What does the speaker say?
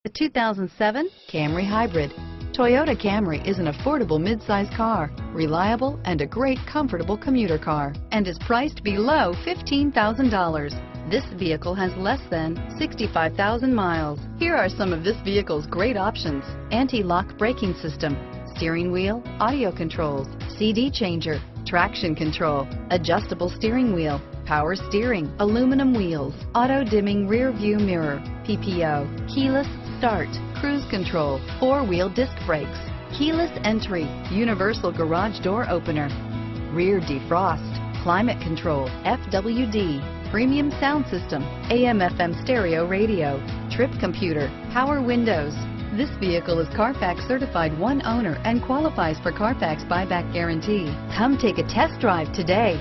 The 2007 Camry Hybrid. Toyota Camry is an affordable midsize car, reliable and a great comfortable commuter car, and is priced below $15,000. This vehicle has less than 65,000 miles. Here are some of this vehicle's great options: anti-lock braking system, steering wheel audio controls, CD changer, traction control, adjustable steering wheel, power steering, aluminum wheels, auto-dimming rear view mirror, PPO, keyless start, cruise control, four-wheel disc brakes, keyless entry, universal garage door opener, rear defrost, climate control, FWD, premium sound system, AM/FM stereo radio, trip computer, power windows. This vehicle is Carfax certified one owner and qualifies for Carfax buyback guarantee. Come take a test drive today.